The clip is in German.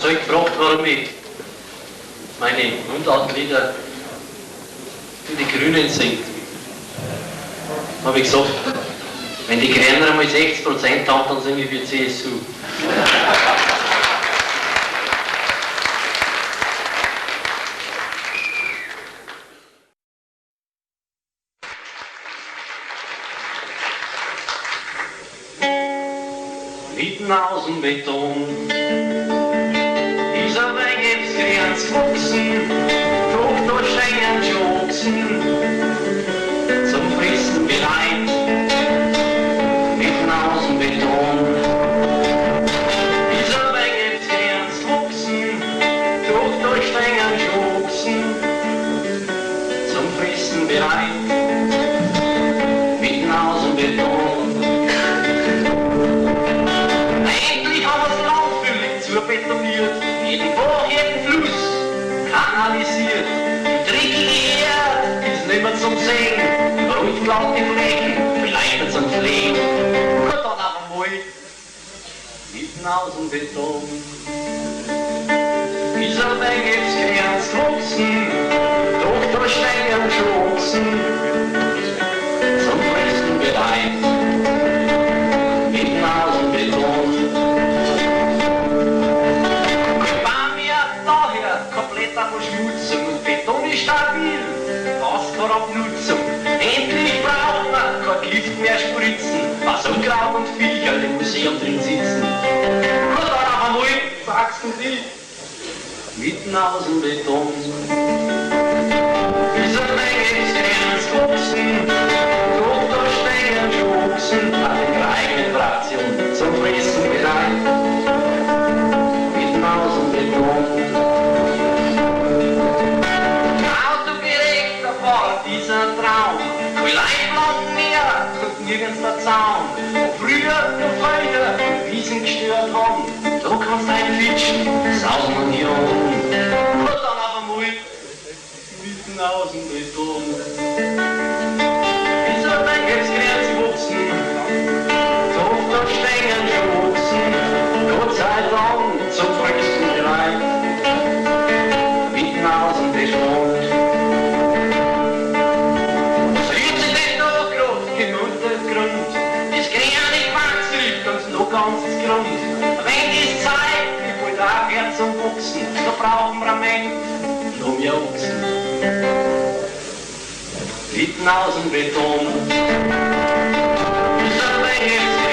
hast du heute gefragt, warum ich meine Mundartlieder für die Grünen singe. Habe ich gesagt, wenn die Grünen einmal 60% haben, dann singe ich für die CSU. Mitten aus dem Beton ist ein Weg ins Grenz gewachsen, Frucht und Schengen schwachsen, zum Fristen bereit. Mitten aus dem Beton ist ein Weg ins Grenz gewachsen, Frucht und Schengen schwachsen, zum Fristen bereit. Mitten aus dem Beton. Betoniert, jeden Bach, jeden Fluss kanalisiert. Die dreckige Erde ist nicht mehr zum Sehen, rundblaue Flecken, vielleicht nicht zum Pflegen. Gut, dann aber mal, mitten aus dem Beton. Dieser Weg ist Grenz gewachsen, doch durch Steine geschlossen, zum Fressen bereit. Mitten aus dem Beton. Verschmutzung und Beton ist stabil, das kann Abnutzung. Endlich braucht man kein Gift mehr spritzen, was Unkraut und Viecher im Museum drin sitzen. Gut, dann auf einmal wachsen die mitten aus dem Beton. Dieser Menge ist Grenz gewachsen, doch da Steine schwachsen, an der eigenen Fraktion zum Fressen bereit. Mitten aus dem Beton. Dieser Traum, kein Leitplan mehr und nirgends der Zaun. Wo früher der Felder und Wiesen gestört haben, da kannst du einfitschen, sausen und hier und dann aber mal mitten aus dem Beton. Dieser Weg ist Grenz gewachsen, doch der Stängel schwachsen, Gott sei Dank zum Früchten bereit. Mitten aus dem Beton. Ganzes Grund. Wenn die Zeit, die wohl da wird zum Wuchsen, da brauchen wir ein wenig noch mehr Ochsen. Mitten aus dem Beton. Dieser Weg ist